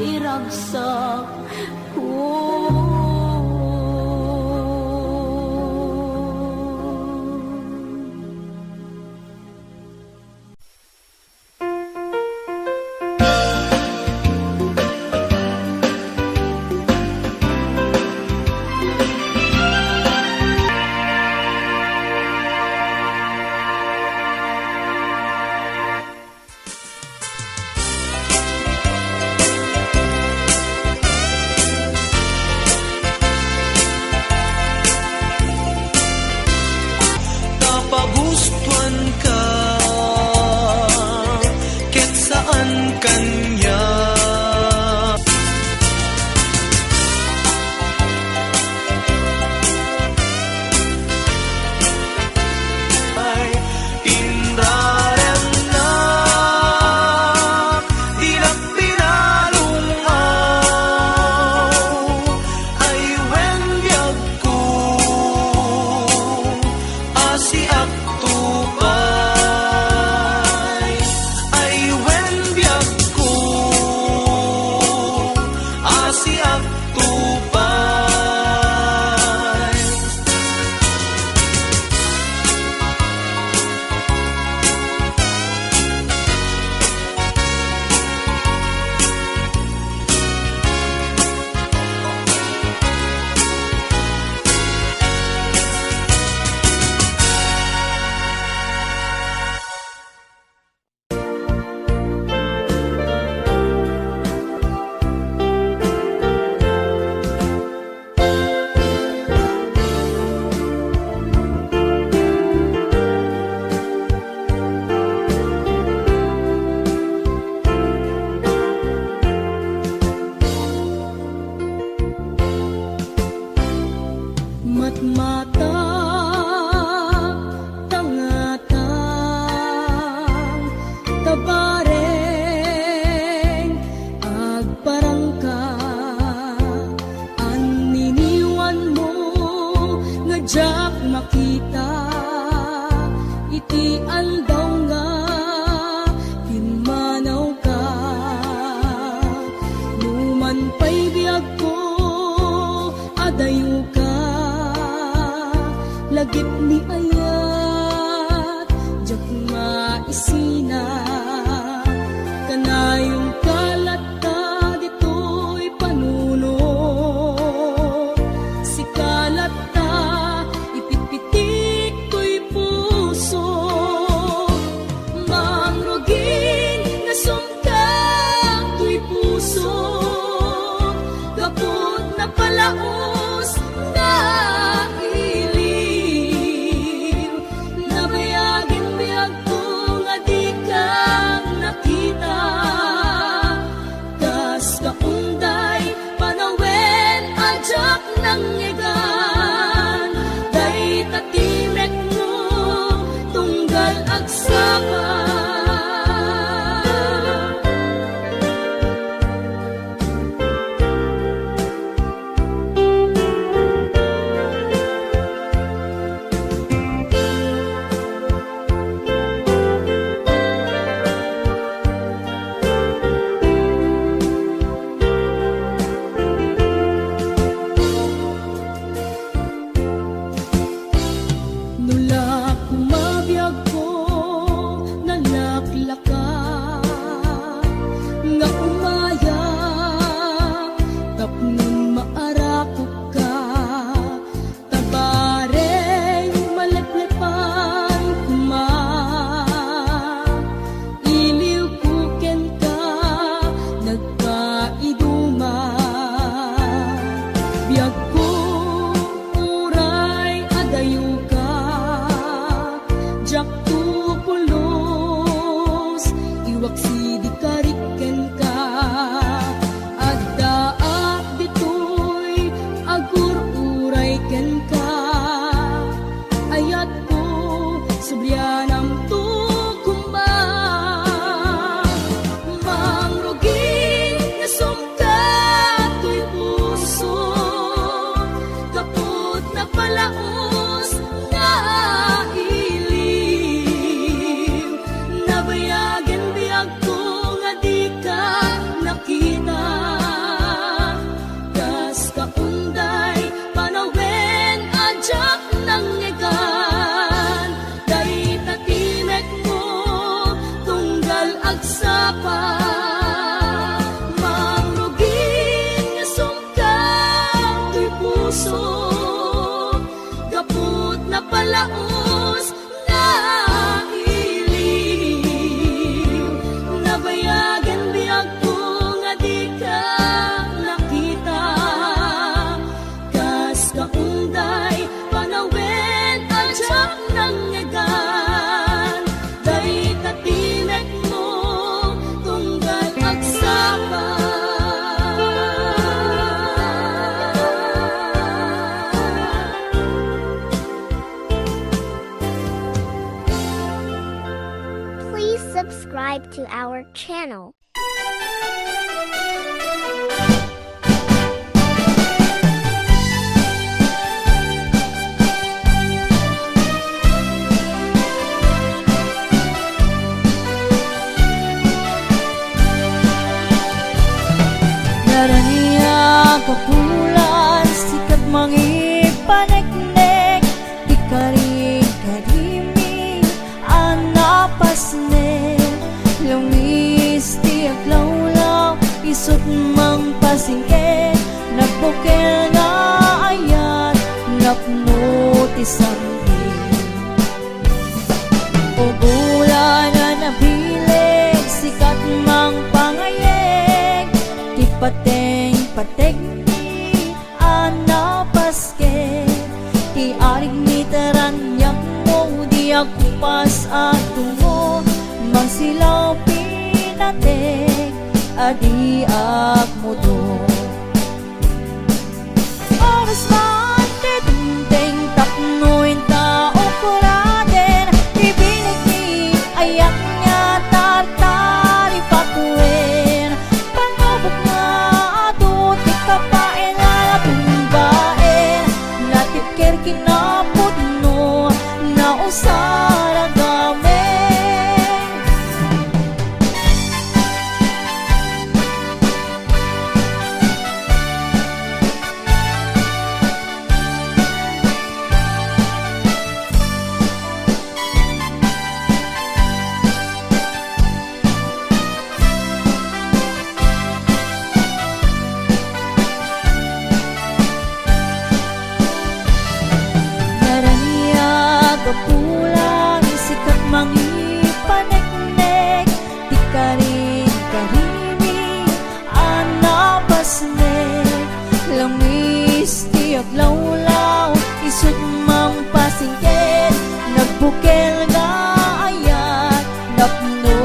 iragsak ko. our channel. Naraniya kapulan, sikat mangipaneknek, di ka rin karimi, anapasne, lumis ti aglawlaw, isot mang pasingke, nagbukel nga ayat, napno ti sambi. O bulan na nabilig, sikat mang pangayeg, ti pateng ni anapaske, ti arig ni taranyak mo, di akupas at tungo, magsilaw pinatek, adi ak mo do. Oras man ti tunteng tapnoin tao kuraden, ibinig ni ayak niya tartari patuin, pangabot nga ato ti kapain na natumbain, natipker kinapot no, na usara gamit. Kapulang sikat mangipaneknek, di ka rin karimi, anapasnek, lamis ti aglawlaw, isut mang pasingket, nagbukel nga ayat, napno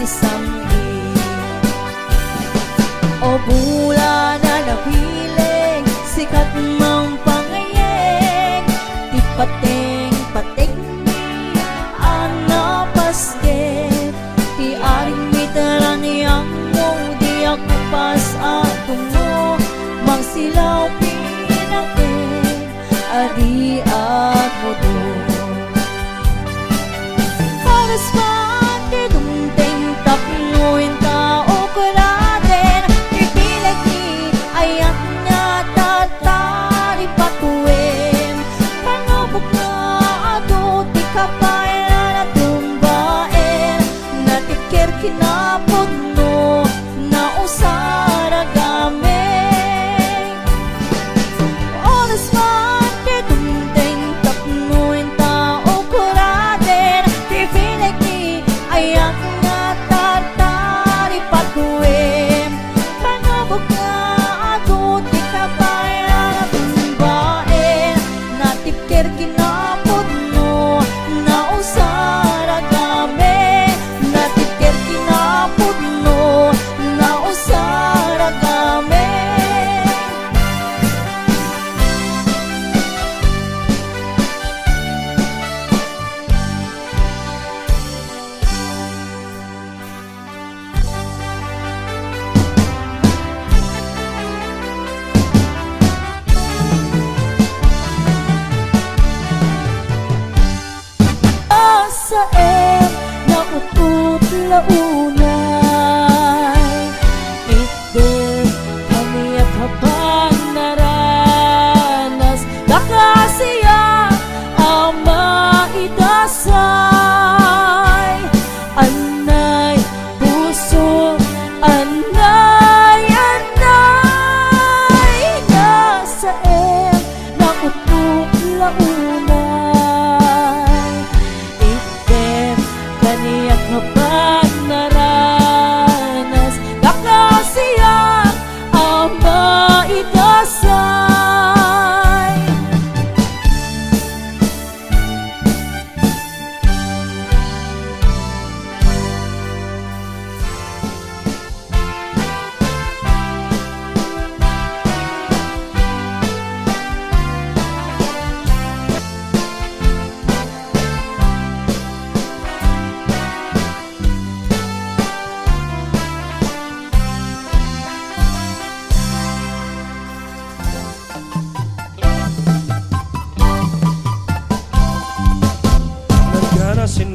ti sambi. O bulan na nabiling, sikat mang pangayeg, di pateng ti aring mitaran niyang mo, di akupas at tungo, magsilaw pinakit, adi at mudo. Paras man ti tunteng tapnoin tao kuraden, ipilag ni ayak niya tatari patuin, pangabok nga ato ti kapay kinapod no, na usara gamit. Oras man ti tunteng tapnoy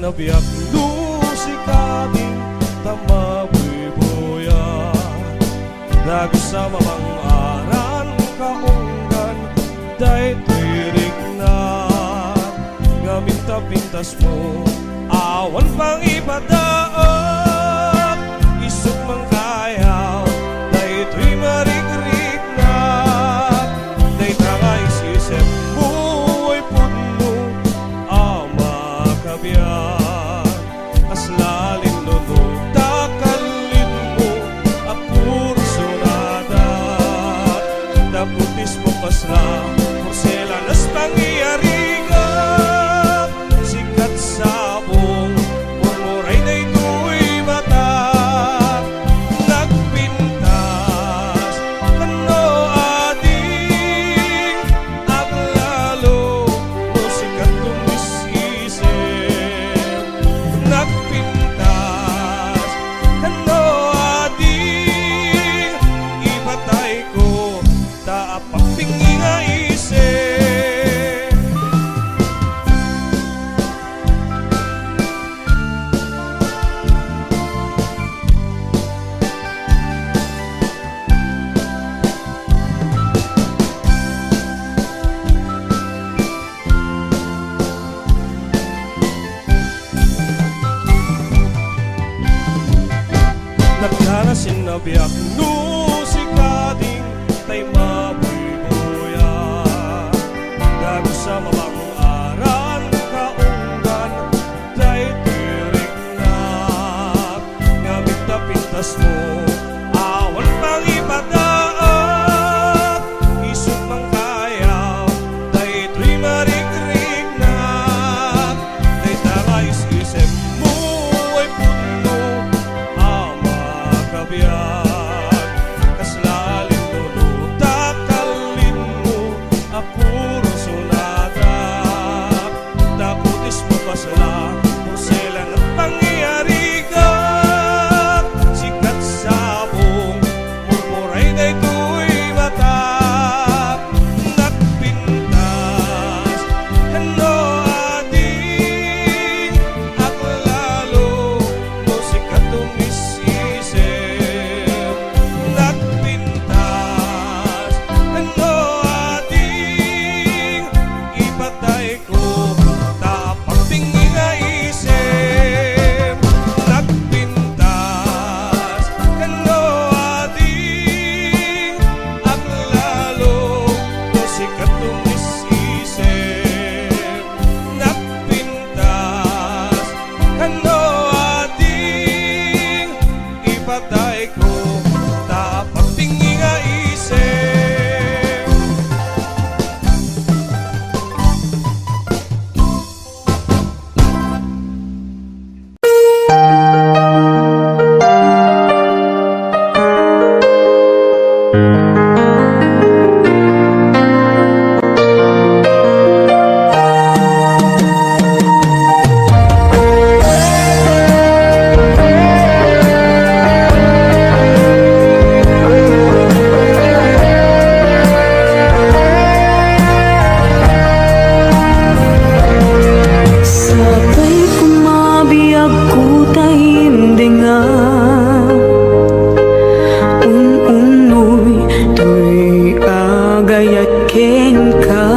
sinabiak lusi kading tamabuy-buya dago sa mamang aran kaunggan day tuirik na ngaminta pintas mo awan pang ipadaak isok mang kayaw day tuy marik-rik na day tangay sisip buhay puno ama kabiyan kaslalin nuno takalin mo apur sunada daputis mo pasla porcelanas pangyariga sikat sabong murmuray na ito'y mata nagpintas kano ading aglalo musikat tumisisip nagpintas kano ading ipatay ko taapang pingi nga isip nagkana sinabiak si kading tay mabuy-buya dago sa mamang aran kaunggan day tirik na ngamit na pintas mo awan pang ipadaak isog mang kayaw day tuy marik-rik na day tangay isip mo ay puno ama kabiyak kaslalin nuno takalin mo apuro sunada daputis mo pasala porselan at pangyariga sikat sabong murmuray na ito'y mata nagpintas kano ading aklalo musikat tumisisip nagpintas kano ading ipatay ko tapang pingi nga isip nagpintas kano ading aklalo musikat tumisisip nagpintas kano ading ipatay ko tapang pingi nga isip Sabay kumabiyag ko taimdingan unoy tuy agayat ken ka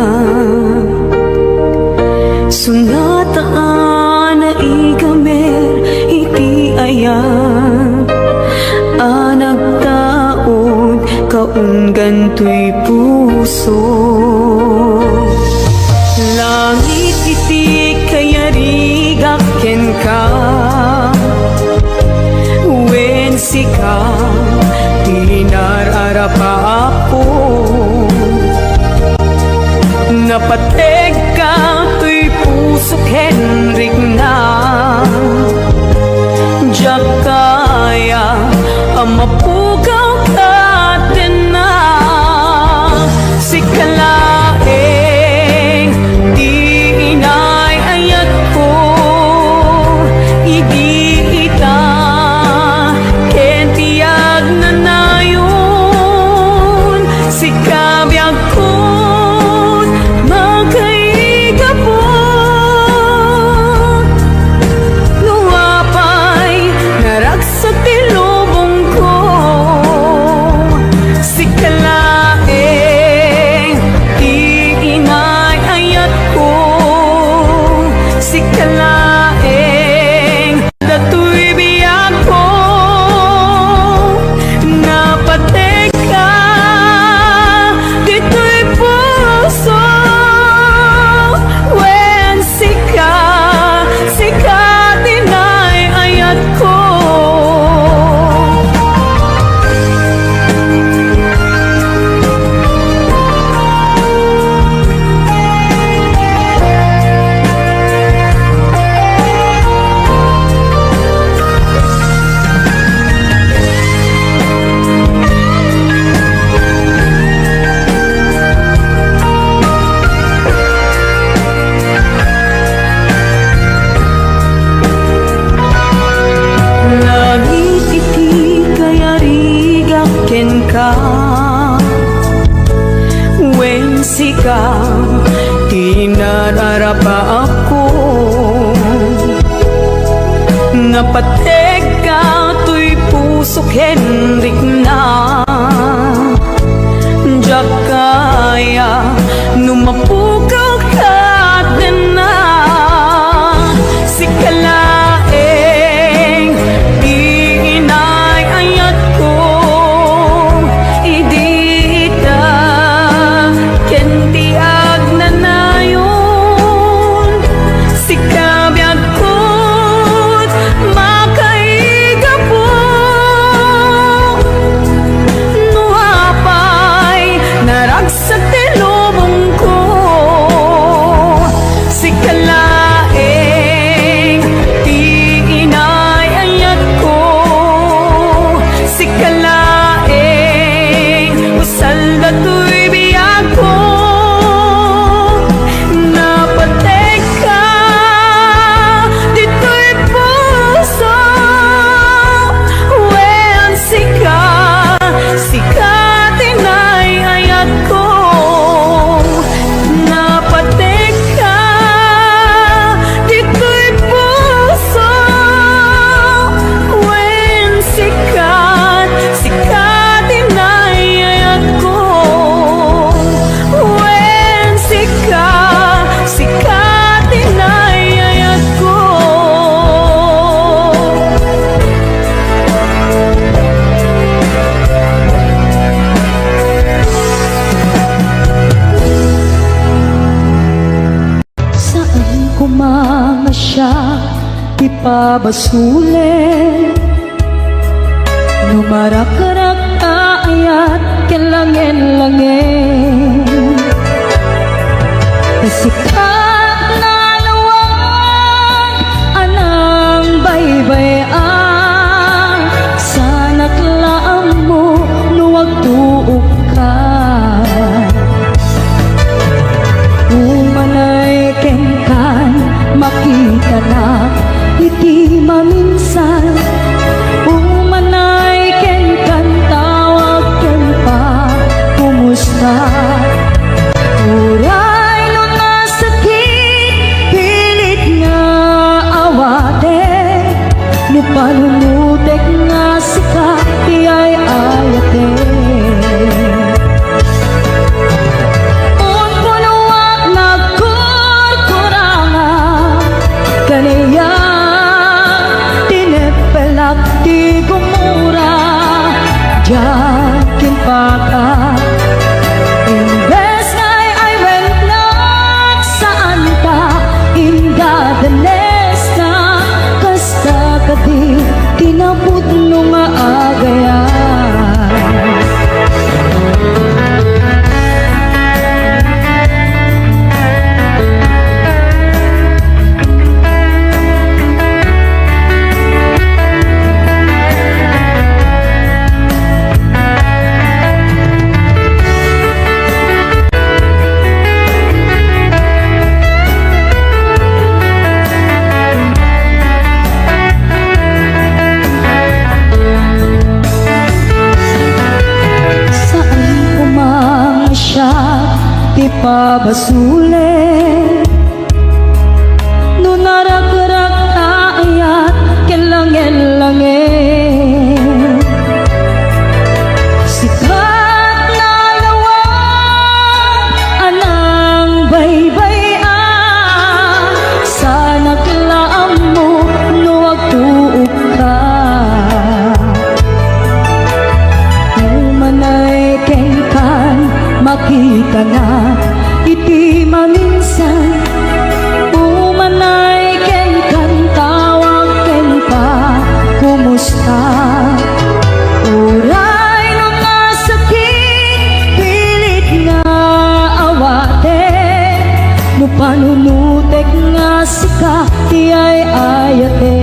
sunataan na igamer iti ayan anak taon kaunggan tuy puso langit iti kayarigak ken ka wen sika pinararapa ako napateg ka tuy puso Henrik na diyak kaya amapugaw ka din na sikalaeng di inay ayat ko idi ita ken tiyag na nayon sikabiyag ko magkay sigaw, tinararapa ako. Napatek ka, to'y pusok Henrik na. Diyak kaya, numapukaw ka din na. Si kalaeng, di inay-ayat ko. Idita, kentiag na na yun. Si kabyag ko't makaiga po. Nuhapay, naragsak tilubong ko. Si kalaeng, di inay-ayat ko. Si kalaeng, usalda to'y biyag ko. Napatek ka, dito'y puso. Well, sika, tinay-ayat ko. Napatek ka, dito'y puso. Well, sika, tinay-ayat ko. Well, sika, tinay-ayat ko. Saan kumamasya, ipabasulit. Numarak-rak ayat, kilangin-langin. Sikat na lawang, anang baybayan. Sa naklaan mo, nuwag tuog ka. Umanay kengkan, makita na, iti maminsan. Umanay kengkan, tawag ken pa, kumusta? Uray no nasakit, pilit nga awate. No panunutek nga sika, tiyay ayate. Un punuak nagkurkuranga, kaniya tinepelak di gumura. Jakin paka, imbes ngay I went not saan ka, indadanes na. Kasta kadi, tinapod nung maagayan. Saan kumamasya, ipabasulit. No narak-rak ayat, kilangin-langin. Sikat na lawang, anang baybayan. Sa naklaan mo, nuwag tuog ka. Umanay kengkan, makita na, iti maminsan. Umanay kengkan, tawag ken pa, kumusta? Uray no nasakit, pilit nga awate. No panunutek nga sika, tiyay ayate.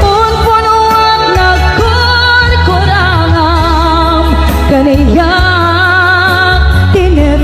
Un punuak nagkurkurangam, kaniya tinep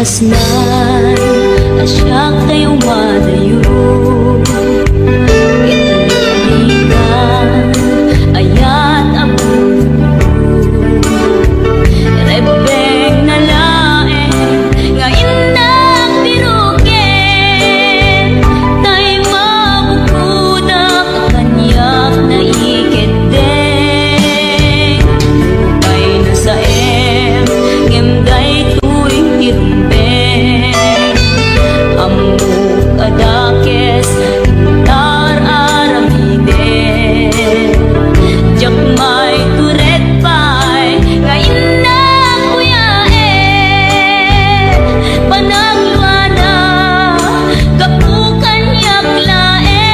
Kasnan, asya kayo madayo. Italikan, ayat ako. Rebeng na lae, ngayon nagbirukin. Tay mabukuda, kakanyak na iketeng. Lupay na sa ngemday tuwing irumbeng. Amok adakes, tar aramide. Jak may turet pay, ngayon na kuyae. Panagluana, kapukan yaklae.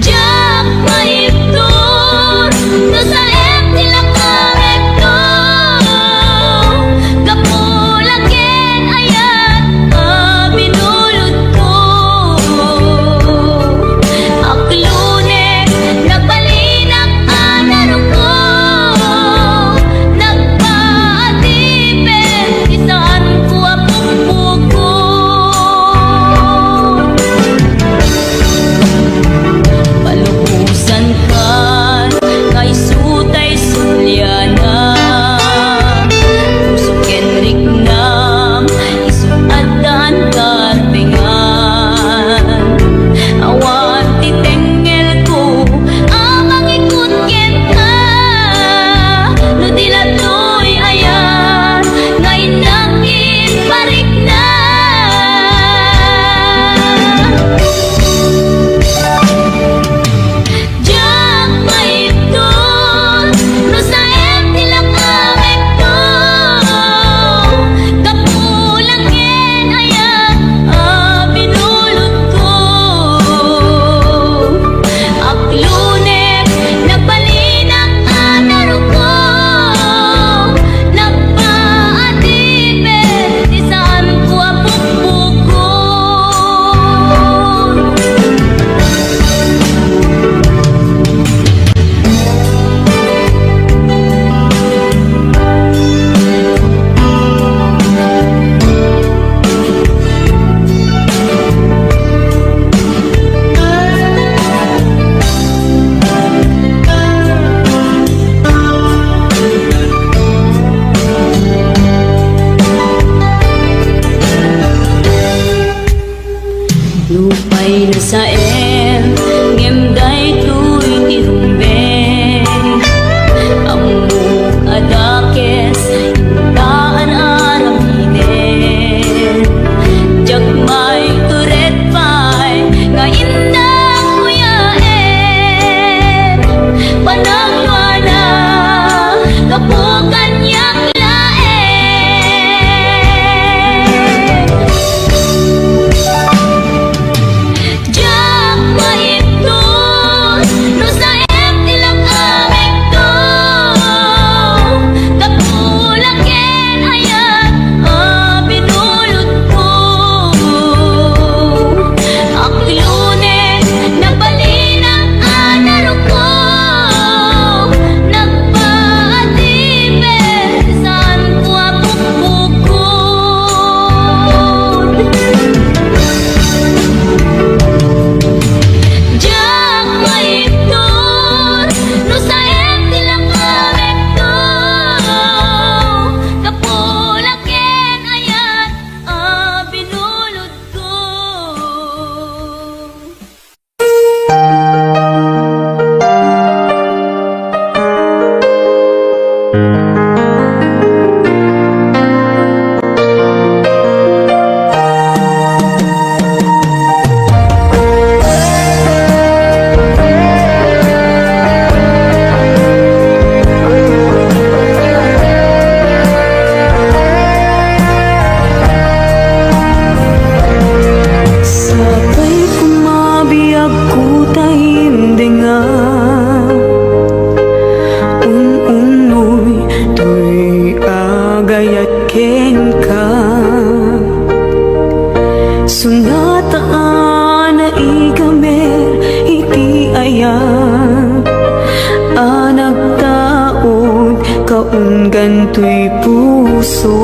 Jak maiptur, no sa tila kamekto. Kapulaken ayat, binulot ko. Aklunek, nagbalinak anaro ko. Nagpaatipin, isaan ko apong buko. Palukusan kan, kay sutay sulyana. Puso kenrik nam, isuatan karpengan. Awan titengel ko, amang ikut kenta. No dilatoy ayan, ngayon nakit parik na. Jak maipton, no sa tila kamekto. Kapulaken ayat, binulot ko. Aklunek, nagbalinak anaro ko. Nagpaatipin, isaan ko apong buko. Lupay na sa ngemday tuwing irumbeng. Amok adakes, taan aramiden. Jak may turet pay, ngayon na kuyaen. Panagluana, kapukan yaklae. Jak maipton, no sa tila kamekto. Kapulaken ayat, binulot ko. Aklunek, nagbalinak anaro ko. Nagpaatipin, saan ko apong bukod. Jak maipton, no sa tila kamekto. Kapulaken ayat, binulot ko. Sabay kumabiyag ko tahimdingan. Unoy, tuy agayat ken ka. Sunataan na ikamer, iti ayan. Anak tao kaon ganto'y puso.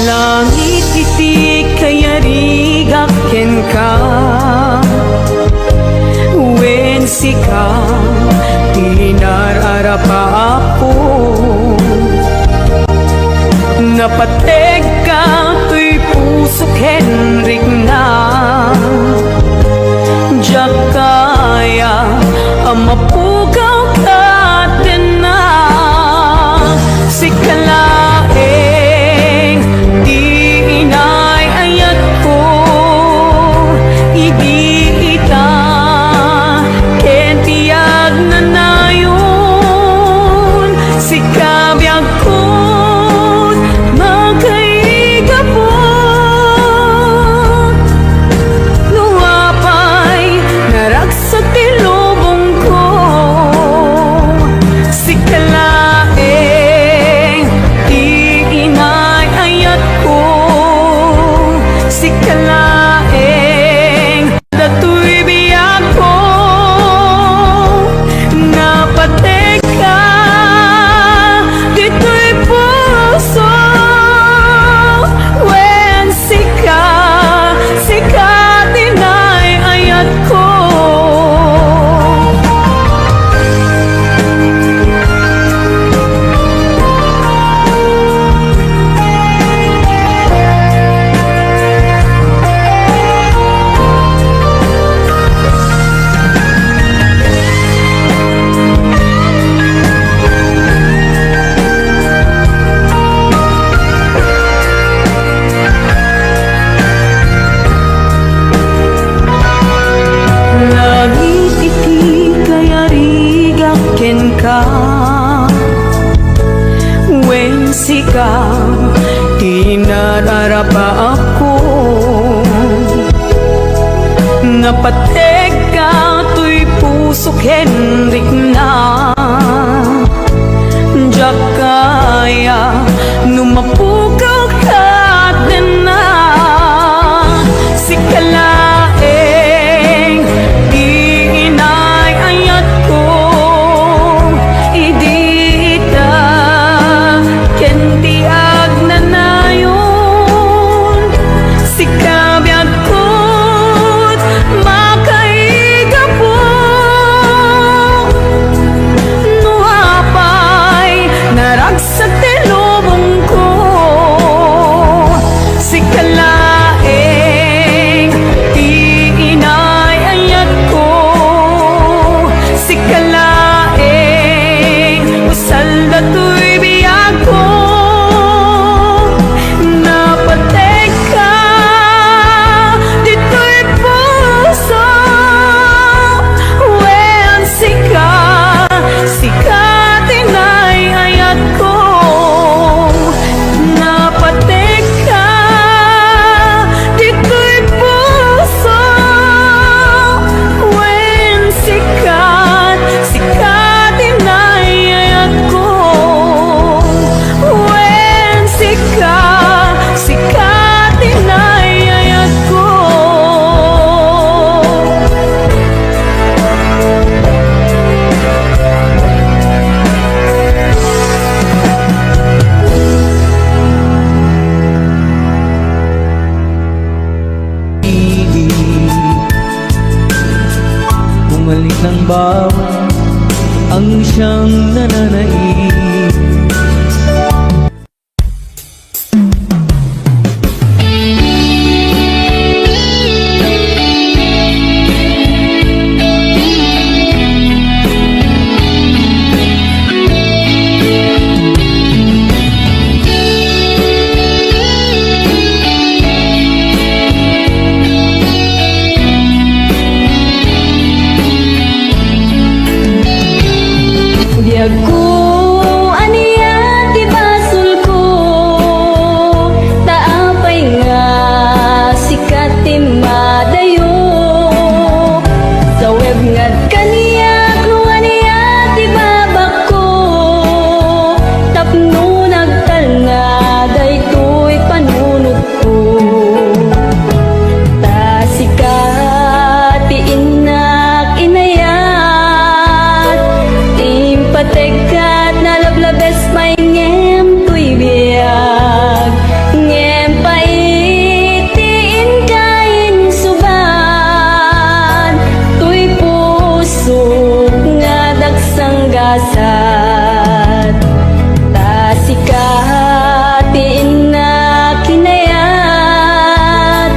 Langit iti kayarigak ken ka, wen sika tinararapa ako. Napateg ka to'y puso Henrik na, diyak kaya amapugaw ka din na. Sikalaeng di inay ayat ko, ita ken tiyag na nayon. Sikabiyag ko magkaigapon, luwapay naragsak ti lubong ko. Sikalaeng di inay ayat ko, sikalaeng dato'y biyag ko. Napateg ka dito'y puso, wen sika tinay ayat ko. Langit iti kayarigak ken ka, wen sika tinararapa ako. Napateg ka to'y puso Henrik na, diyak kaya numapugaw ka din na. Sikalaeng di inay ayat ko, ita ken tiyag na nayon. Sikabiyag ko't makaigapon, nuapay naragsak ti lubong ko. Sikalaeng di inay ayat ko, sikalaeng usal dato'y biyag ko. Napateg ka dito'y puso, wen sika tinay ayat ko. Napateg ka dito'y puso, wen sika tinay ayat ko. Wen sika tinay ayat ko. Bumalik ng bawat ang siyang nananaig. Di ako sanggasat tasikatiin na kinayat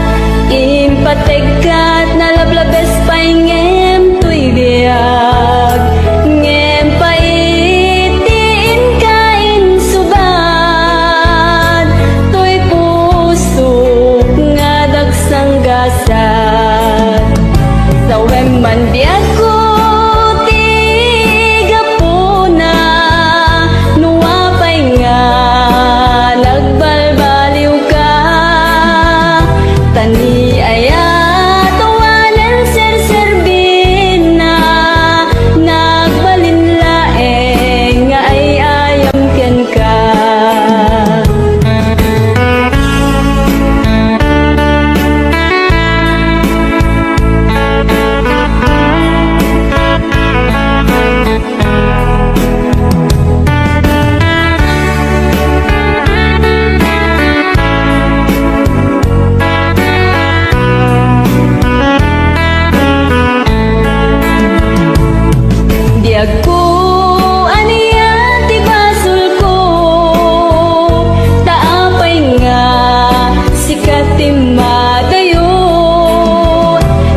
impategat na lablabes paingem tuy biag ngem paitiin kain subad tuy pusok nga dagsanggasat sawem man biag ko tiga puna nuwapay nga nagbalbaliw ka tani aya tawanan serserbin na nagbalinlaeng nga ay ayam ken ka. Di ako aniya ti basul ko taapay nga sikat ti madayo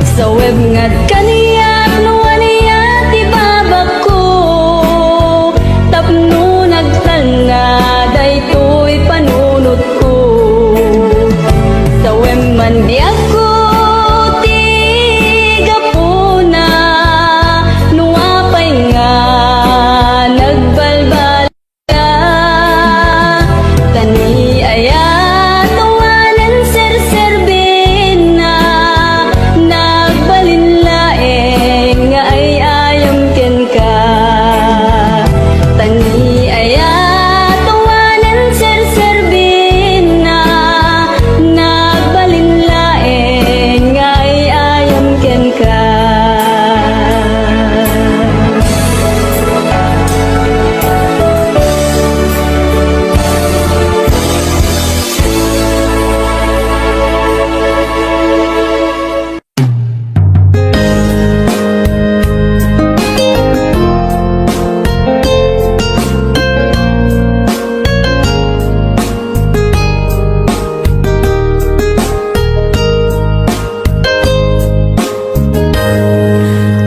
sa web nga kaniyak no aniya ti babak ko tapno nagtanga daytoy panunot ko sa web man di ako tiga puna nuwapay nga nagbalbal ka tani aya tawanan serserbin na nagbalinlaeng nga ay ayam ken ka tani aya tawanan serserbin na nagbalinlaeng nga ay ayam ken ka.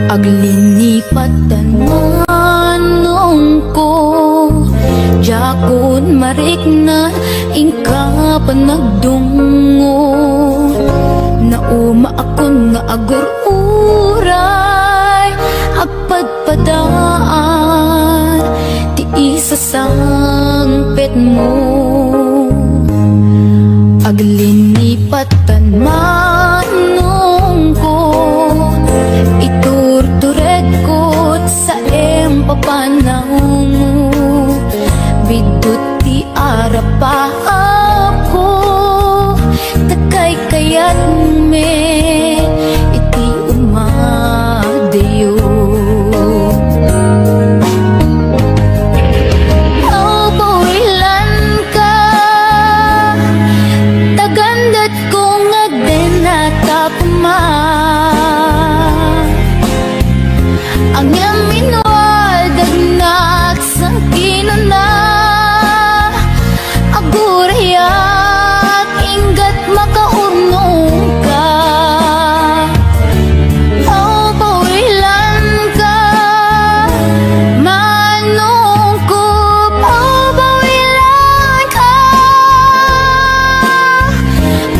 Aglinipatan manong ko jakon marik na ingka panagdungo nauma akon nga agur-uray agpadpadaan ti isa sangpet mo aglinipatan manong ko iturtured ko sa empapanang bidut ti arapa ako takay kayat me iti umadayo pawilan ka tagandat kong agden na tapma ang yamin wadag naksang kinuna agurayak inggat makaurnong ka o pawilan ka manong ko o pawilan ka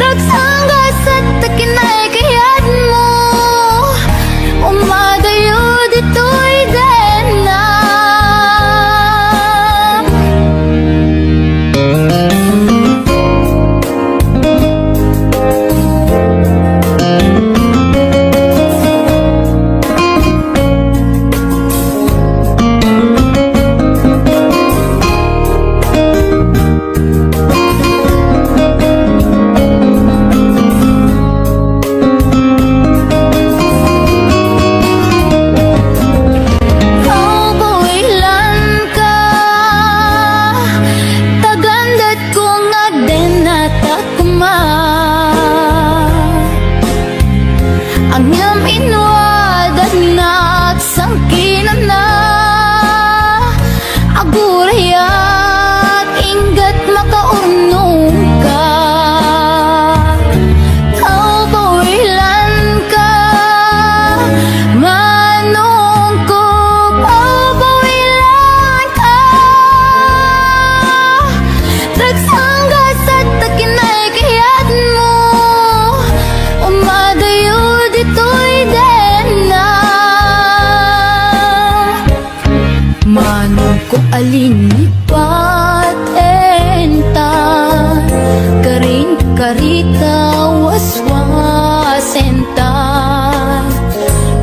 dagsanggas at takinay kayat mo umadayo dito'y den na kung alin lipat entan karing karita waswas entan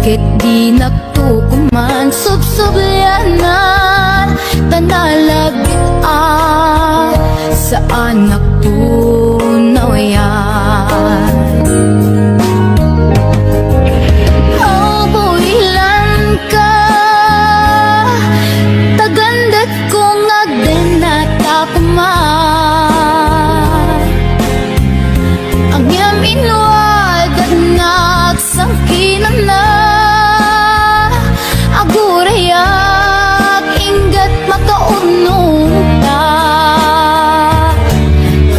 ket di naktukuman subsubyanan tanalagit sa anak tunaw yan. Oh, builan ka tagandat kong agden at akuman ang iyam inuad at nagsangkinan na agurayak ingat makaunong ta.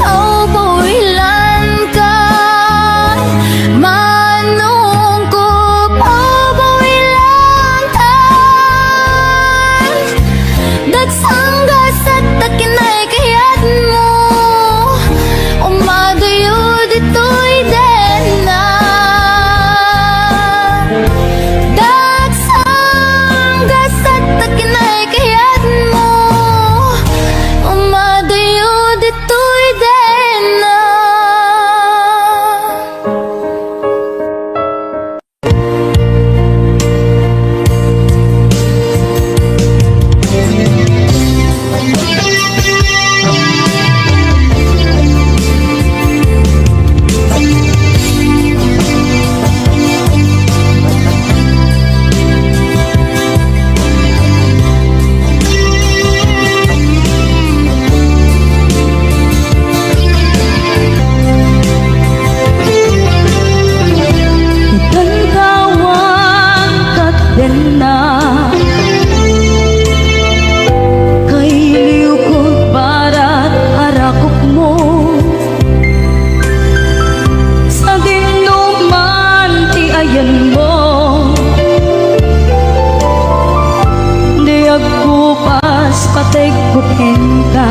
Oh, builan ka manungkop. Oh, builan ka dagsanggas at takinay kayat mo umadayo dito'y dena dagsanggas at takinay kayat mo umadayo dito'y dena. Tandawang katdena kay liw ko barat harakop mo sa dinuman ti ayan mo di agkupas patay kutin ka.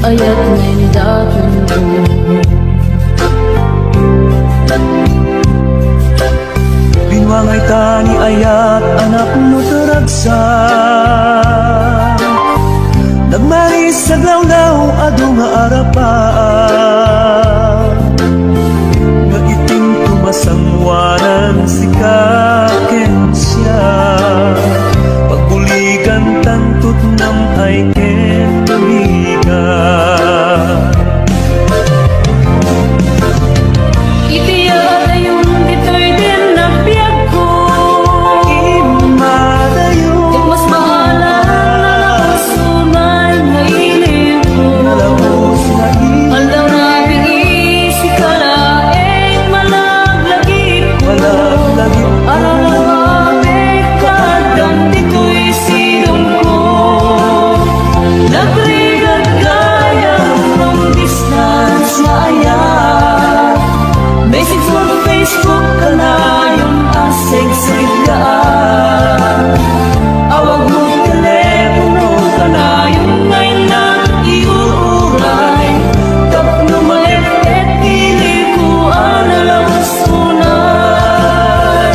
Ayat ngayon dapat ko Binwangay tani ayat anak mo taragsa Nagmaris sa glawlaw ado nga arapan Nga iting tumasangwanan si kakensya Pagbuligan tantut nam ay kentuligan Facebook ka na yung asig-sig ka. kanayon ngay na iuuray tapno malepet dili ko analawas unay.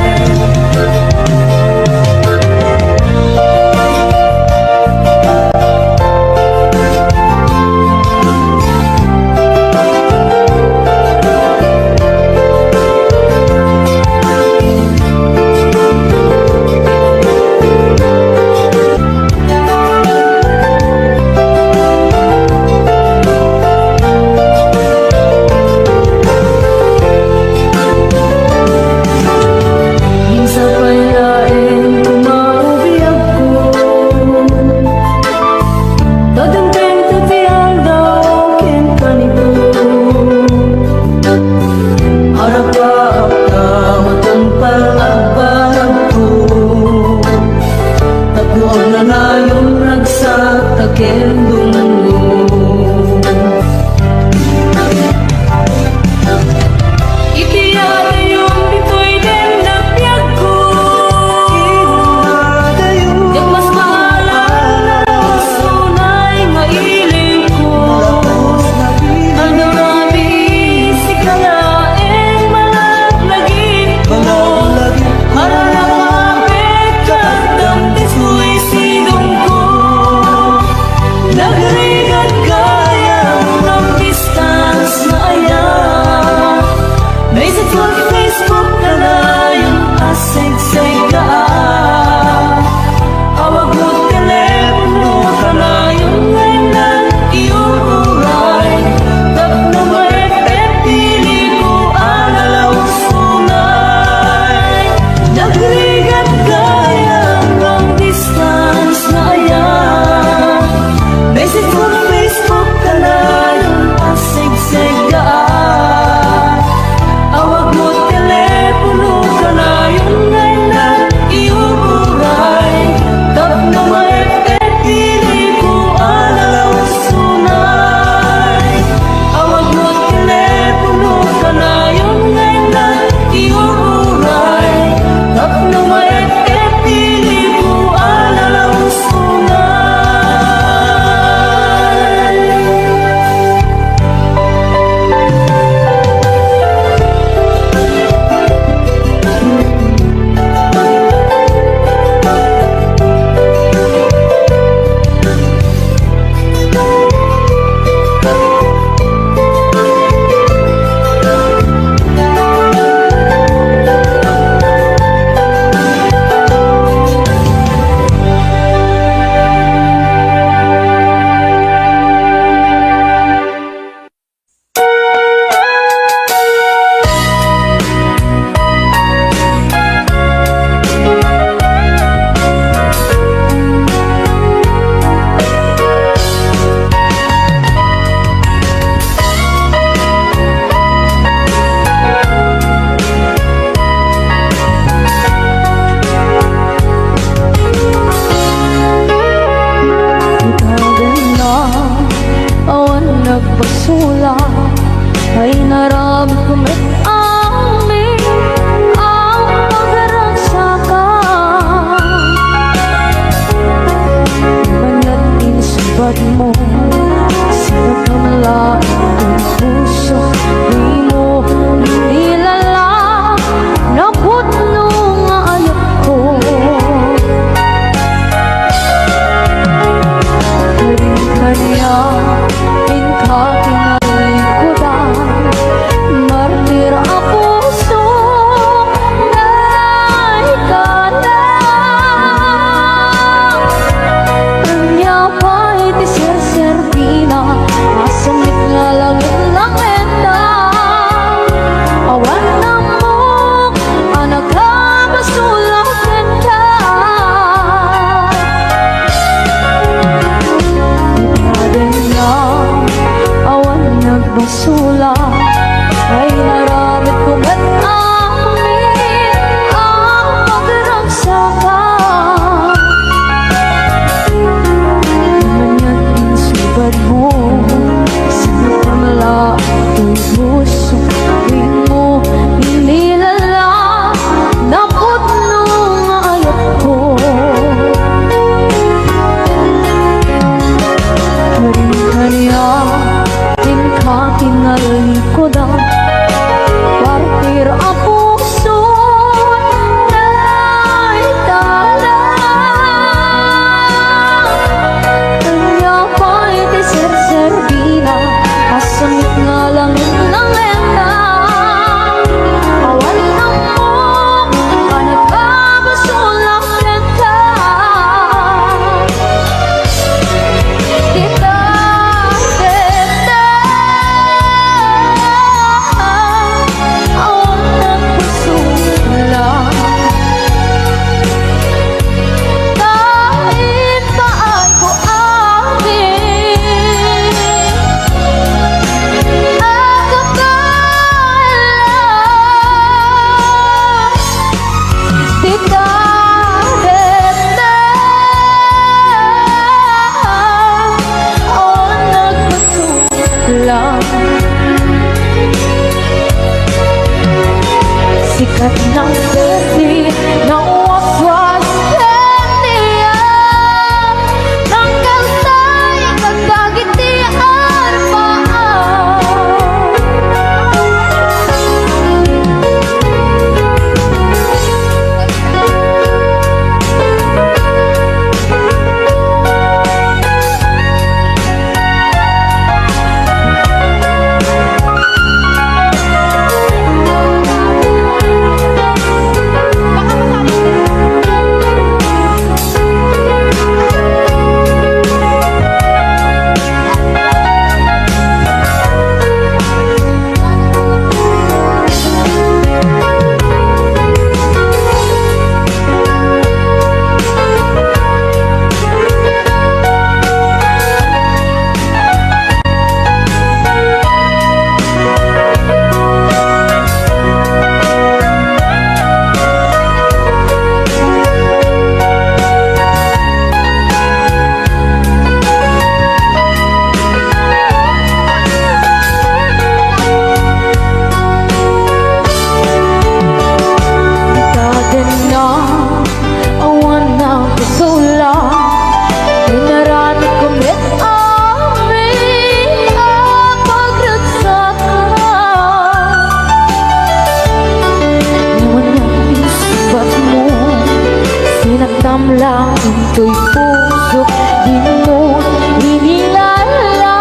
damdamin ko'y puso, di mo hinilala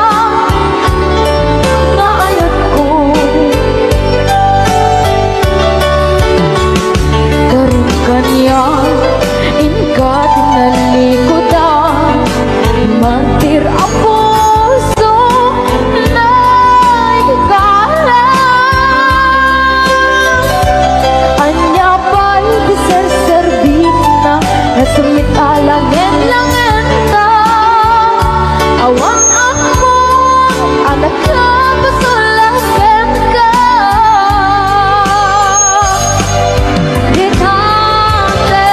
na anak ko. Karoon kanya inka tinalikodan, mantir ang puso na ikala. Anya pa'y biser-serbit na nasumit alangen-langen na. Awang ako, anak na basulagan ka. Ditante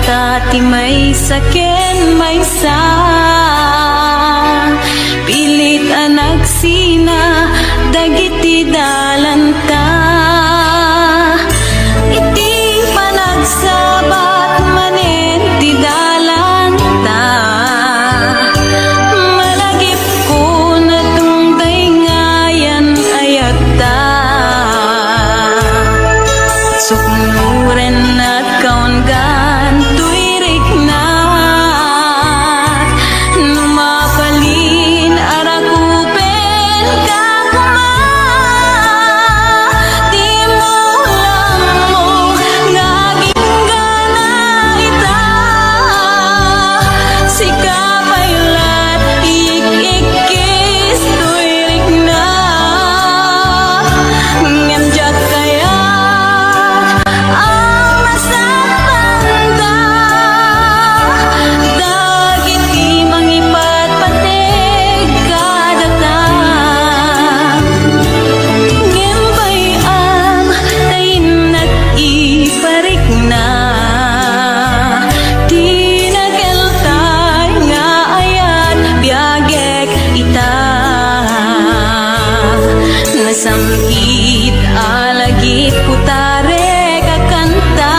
tati may saken may sa pilit anak sina dagiti dalanta iti panagsabat manen ti dalanta malagip ko na tungday ngayan ayata suknuren at kaungan tuirik na numapalin arakupen kakuma di mo lang mo naging gana ita sikapaylat ik-ikis tuirik na ngamjak kaya ang masapanda dagiti mangipat pateg kadata ngembay am tayin nag-iparik na tinageltay nga ayat biagek ita nasamit alagit putare kakanta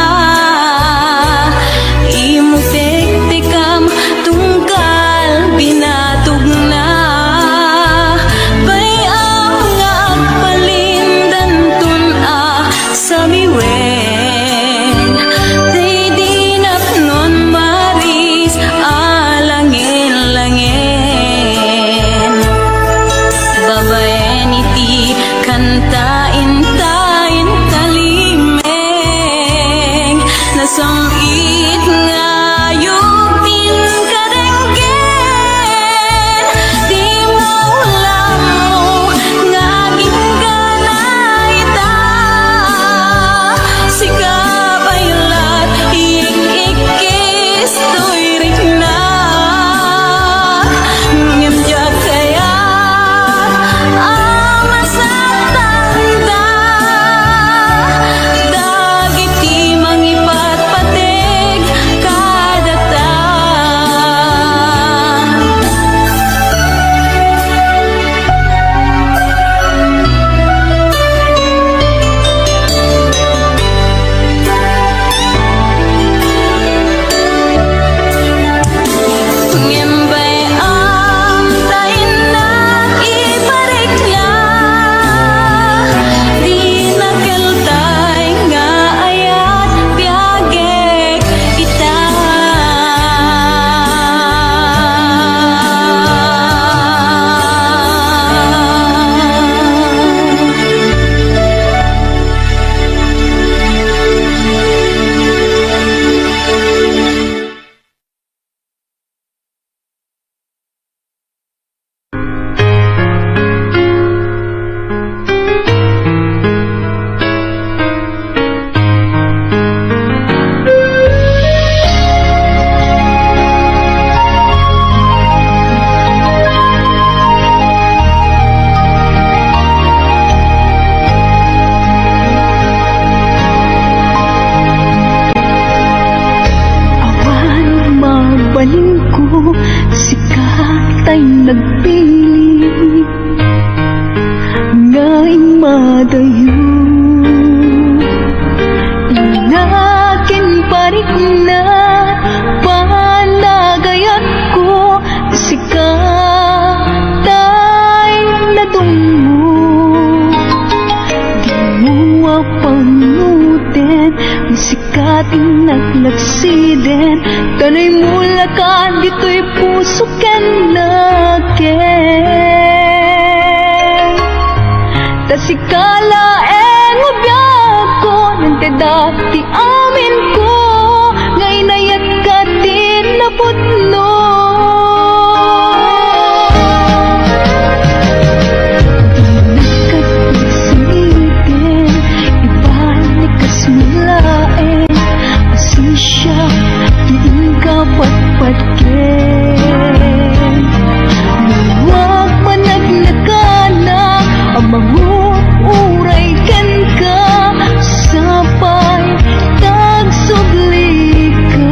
imutek-tekam tungkal binatog na bayang nga agpalindan tun sa miweng tay di napnon maris alangin-langin babaen iti kantain tayin talimeng nasamit nga yupin kadenggen di mo lang mo ngaging gana ita sikapaylat ik-ikis tuirik na ngamjak kaya ang masatanda dagiti mangipat pateg kadata ngembay am tayin nag-iparik na di nakeltay nga ayat biagek ita Awan mabaling ko sikatay nagpili ngaing madayo inakin parik na panagayat ko sikatay nadungo di mo pangutin sikating naglaksiden tanay mula ka dito'y puso ken naken tasikala ubyak ko nante dati amin ko ngay nayat ka din naputno ibalik kas mulaen asisya diing kapatpatken luwag managnakana ang mga uray ken ka sapay tagsubli ka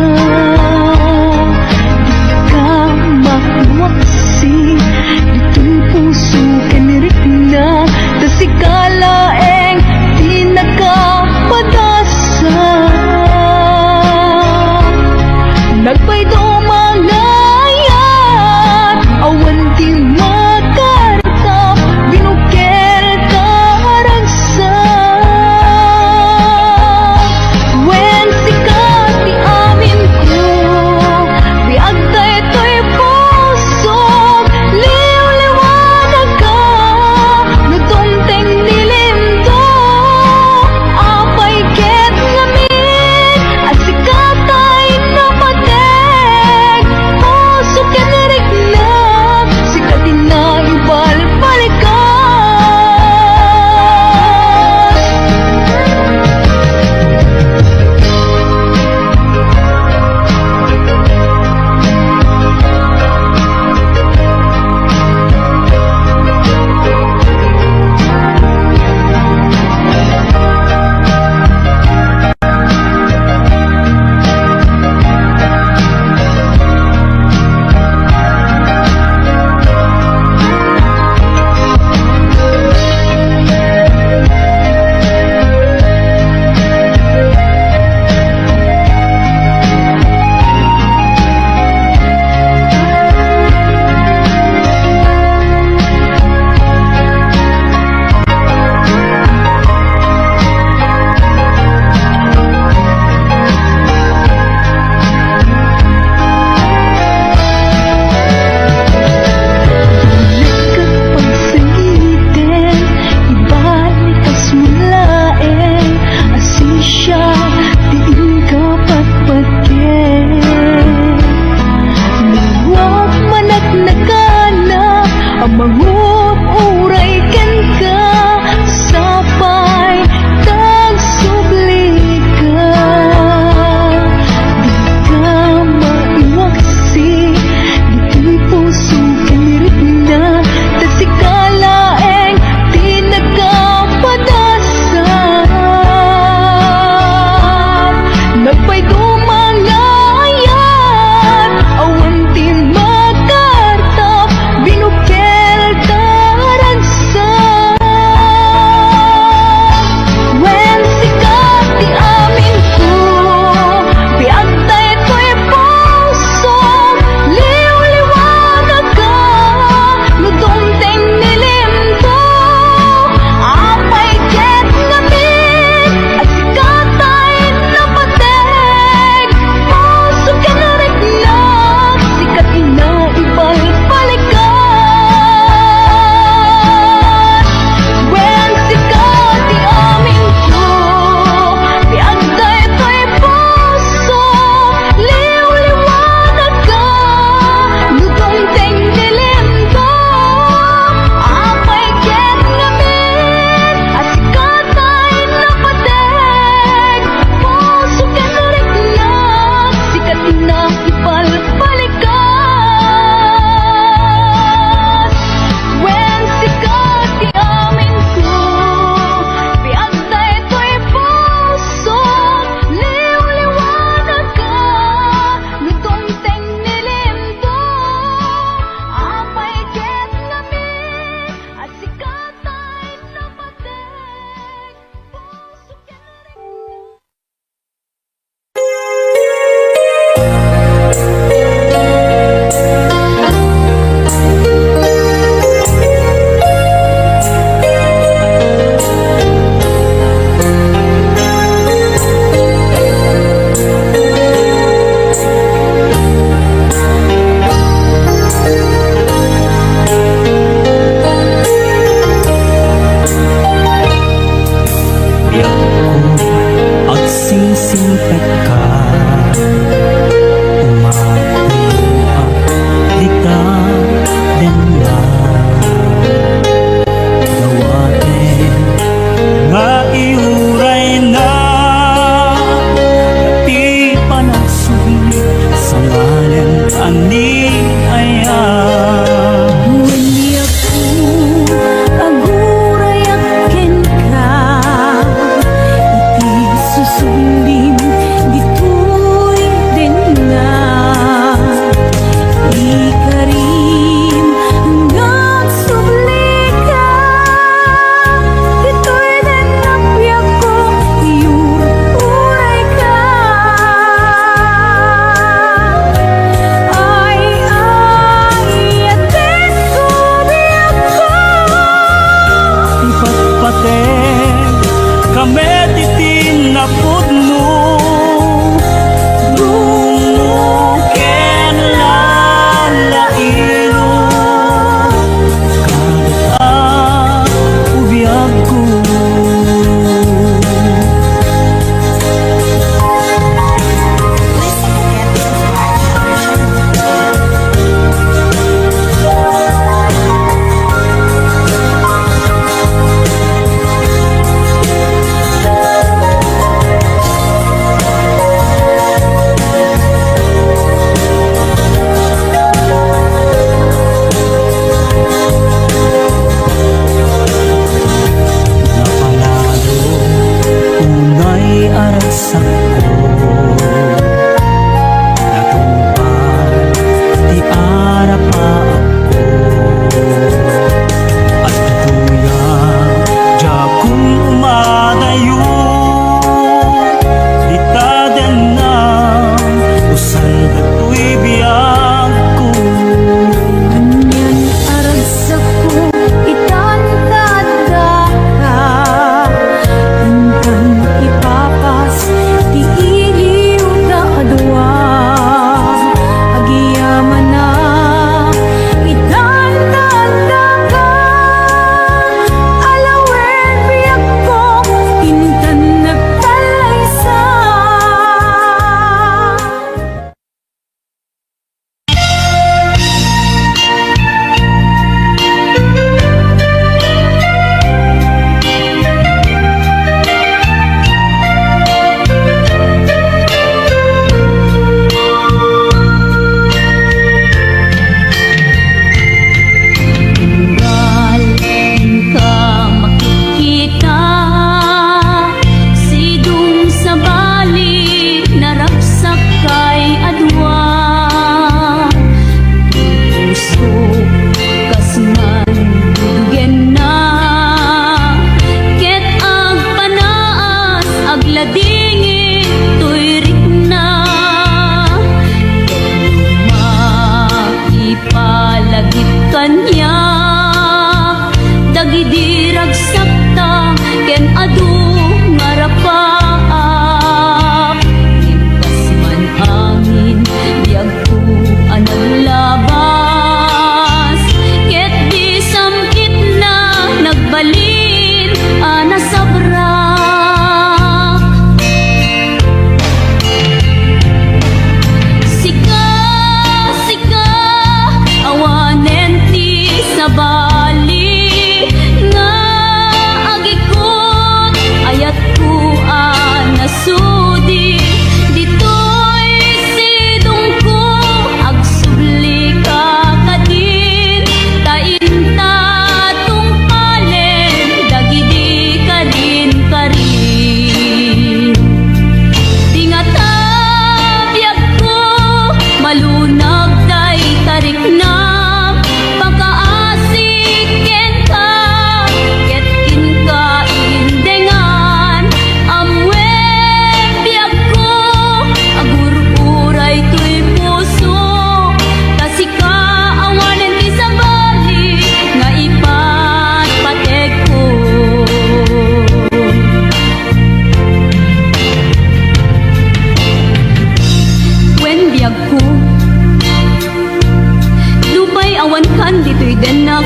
Daghan dito'y denak.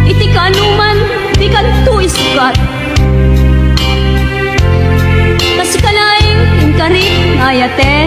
Iti kanuman, di kanto isukat. Kasi kalaing ingkarit ngayate.